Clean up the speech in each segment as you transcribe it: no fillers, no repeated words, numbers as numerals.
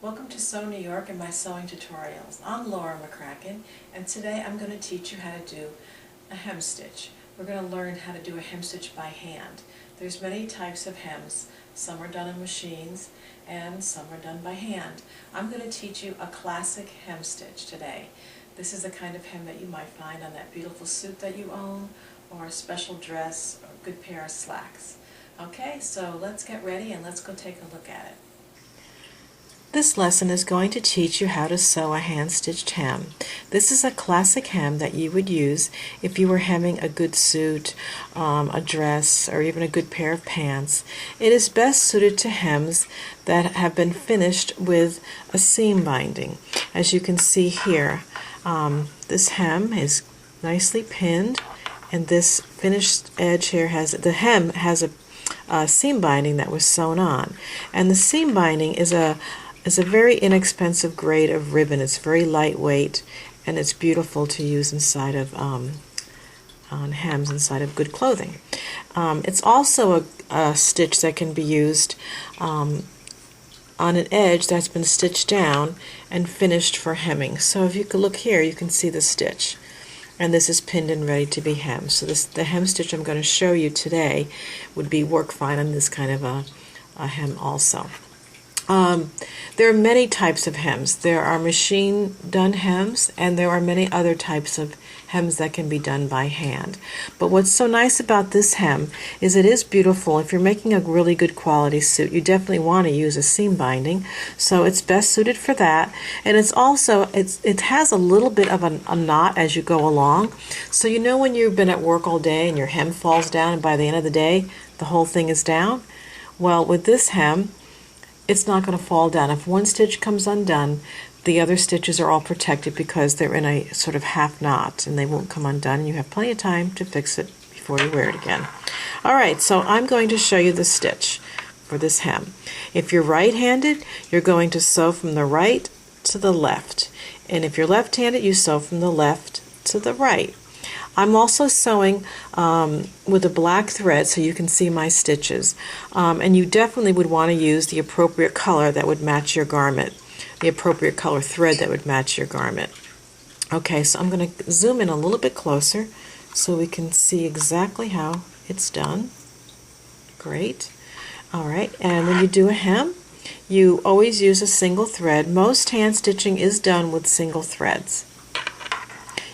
Welcome to Sew New York and my sewing tutorials. I'm Laura McCracken, and today I'm going to teach you how to do a hem stitch. We're going to learn how to do a hem stitch by hand. There's many types of hems. Some are done on machines and some are done by hand. I'm going to teach you a classic hem stitch today. This is the kind of hem that you might find on that beautiful suit that you own, or a special dress, or a good pair of slacks. Okay, so let's get ready and let's go take a look at it. This lesson is going to teach you how to sew a hand-stitched hem. This is a classic hem that you would use if you were hemming a good suit, a dress, or even a good pair of pants. It is best suited to hems that have been finished with a seam binding. As you can see here, this hem is nicely pinned, and this finished edge here the hem has a seam binding that was sewn on. And the seam binding is a very inexpensive grade of ribbon. It's very lightweight and it's beautiful to use inside of on hems inside of good clothing. It's also a stitch that can be used on an edge that's been stitched down and finished for hemming. So if you could look here, you can see the stitch, and this is pinned and ready to be hemmed. So the hem stitch I'm going to show you today would work fine on this kind of a hem also. There are many types of hems. There are machine done hems, and there are many other types of hems that can be done by hand. But what's so nice about this hem is it is beautiful. If you're making a really good quality suit, you definitely want to use a seam binding, so it's best suited for that. And it's also it has a little bit of a knot as you go along, so you know when you've been at work all day and your hem falls down and by the end of the day the whole thing is down. Well, with this hem, it's not going to fall down. If one stitch comes undone, the other stitches are all protected because they're in a sort of half knot and they won't come undone, and you have plenty of time to fix it before you wear it again. Alright, so I'm going to show you the stitch for this hem. If you're right-handed, you're going to sew from the right to the left, and if you're left-handed, you sew from the left to the right. I'm also sewing with a black thread so you can see my stitches, and you definitely would want to use the appropriate color that would match your garment, the appropriate color thread that would match your garment. Okay, so I'm going to zoom in a little bit closer so we can see exactly how it's done. Great. Alright, and when you do a hem, you always use a single thread. Most hand stitching is done with single threads.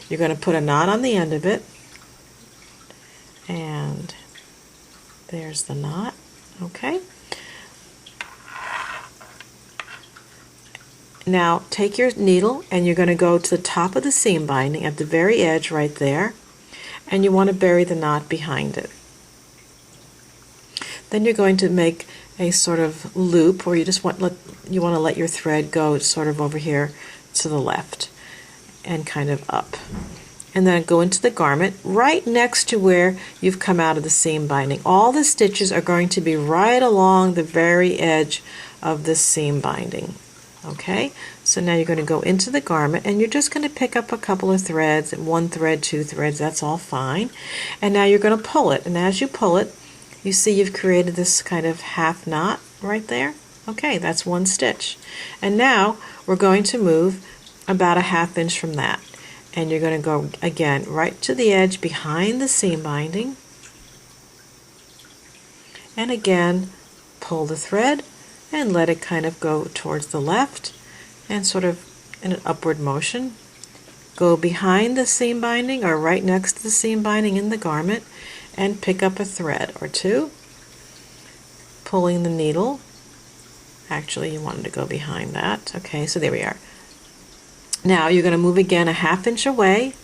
You're going to put a knot on the end of it, and there's the knot. Okay. Now take your needle and you're going to go to the top of the seam binding at the very edge right there, and you want to bury the knot behind it. Then you're going to make a sort of loop where you want to let your thread go sort of over here to the left and kind of up, and then go into the garment right next to where you've come out of the seam binding. All the stitches are going to be right along the very edge of the seam binding. Okay, so now you're going to go into the garment and you're just going to pick up a couple of threads, one thread, two threads, that's all fine. And now you're going to pull it, and as you pull it, you see you've created this kind of half knot right there. Okay, that's one stitch. And now we're going to move about a ½ inch from that, and you're going to go again right to the edge behind the seam binding, and again pull the thread and let it kind of go towards the left and sort of in an upward motion. Go behind the seam binding or right next to the seam binding in the garment and pick up a thread or two, pulling the needle. Actually, you wanted to go behind that. Okay, so there we are. Now you're going to move again a ½ inch away.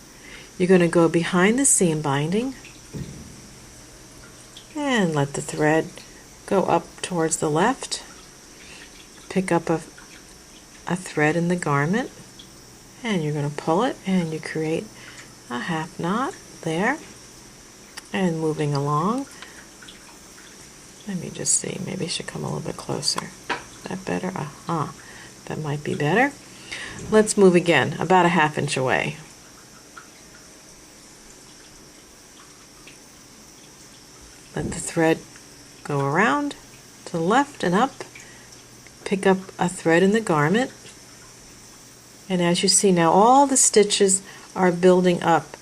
You're going to go behind the seam binding and let the thread go up towards the left. Pick up a thread in the garment, and you're going to pull it, and you create a half knot there. And moving along, let me just see, maybe I should come a little bit closer. Is that better? That might be better. Let's move again, about a ½ inch away. Let the thread go around to the left and up, pick up a thread in the garment, and as you see now, all the stitches are building up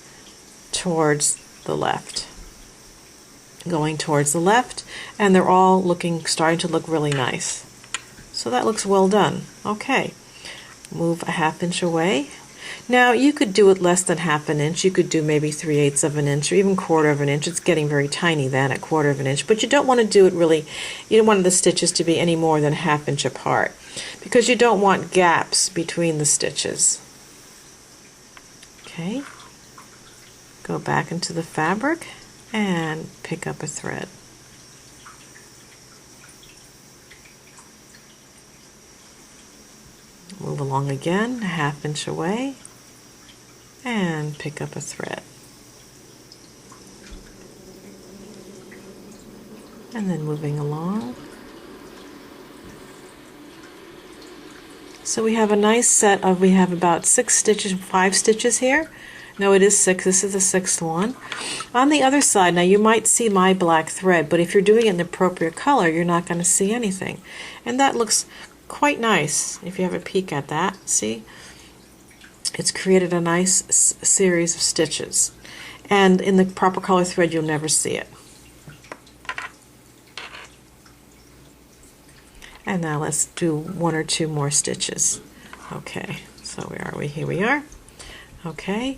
towards the left, going towards the left, and they're all starting to look really nice. So that looks well done. Okay, move a 1/2 inch away. Now you could do it less than 1/2 inch. You could do maybe 3/8 of an inch or even 1/4 of an inch. It's getting very tiny then at 1/4 of an inch, but you don't want to do it really, you don't want the stitches to be any more than 1/2 inch apart because you don't want gaps between the stitches. Okay, go back into the fabric and pick up a thread. Move along again, a 1/2 inch away, and pick up a thread. And then moving along. So we have a nice set of, we have about 6 stitches, 5 stitches here. No, it is 6. This is the 6th one. On the other side, now you might see my black thread, but if you're doing it in the appropriate color, you're not going to see anything. And that looks quite nice if you have a peek at that. See? It's created a nice series of stitches. And in the proper color thread, you'll never see it. And now let's do 1 or 2 more stitches. Okay, so where are we? Here we are. Okay,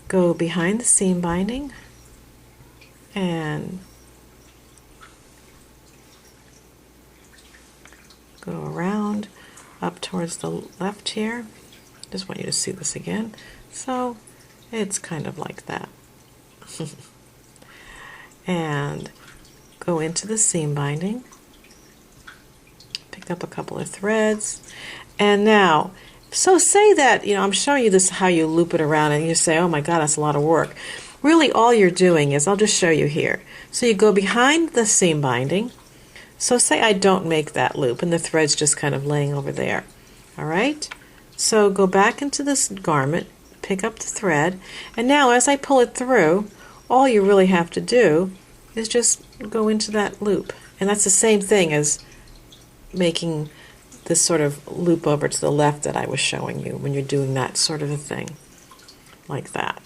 go behind the seam binding and go around up towards the left here. Just want you to see this again. So it's kind of like that. And go into the seam binding, pick up a couple of threads, and now, so say that, I'm showing you this how you loop it around and you say, oh my god, that's a lot of work. Really all you're doing is, I'll just show you here. So you go behind the seam binding. So say I don't make that loop and the thread's just kind of laying over there. Alright? So go back into this garment, pick up the thread, and now as I pull it through, all you really have to do is just go into that loop. And that's the same thing as making this sort of loop over to the left that I was showing you when you're doing that sort of a thing, like that.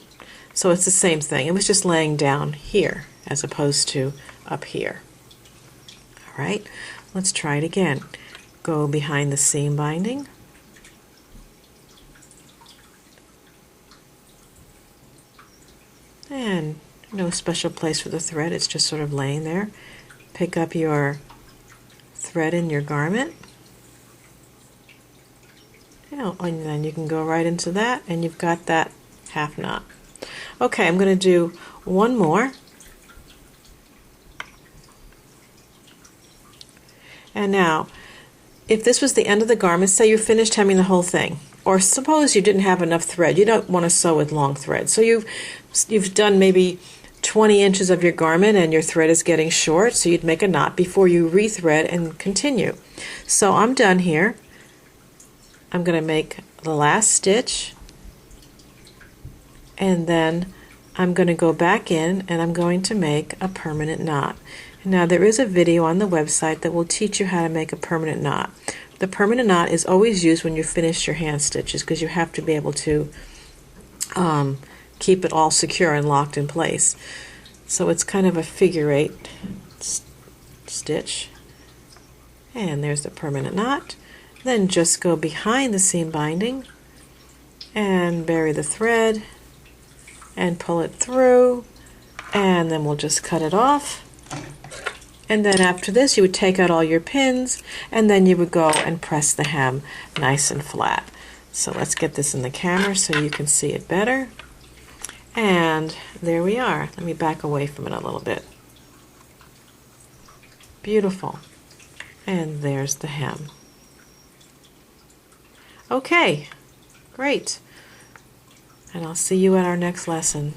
So it's the same thing. It was just laying down here as opposed to up here. Alright, let's try it again. Go behind the seam binding, and no special place for the thread, it's just sort of laying there. Pick up your thread in your garment, and then you can go right into that and you've got that half knot. Okay, I'm going to do one more. And now, if this was the end of the garment, say you finished hemming the whole thing, or suppose you didn't have enough thread, you don't want to sew with long thread, so you've done maybe 20 inches of your garment and your thread is getting short, so you'd make a knot before you rethread and continue. So I'm done here. I'm going to make the last stitch, and then I'm going to go back in and I'm going to make a permanent knot. Now there is a video on the website that will teach you how to make a permanent knot. The permanent knot is always used when you finish your hand stitches because you have to be able to keep it all secure and locked in place. So it's kind of a figure-8 stitch, and there's the permanent knot. Then just go behind the seam binding and bury the thread and pull it through, and then we'll just cut it off. And then after this you would take out all your pins and then you would go and press the hem nice and flat. So let's get this in the camera so you can see it better. And there we are. Let me back away from it a little bit. Beautiful. And there's the hem. Okay, great. And I'll see you at our next lesson.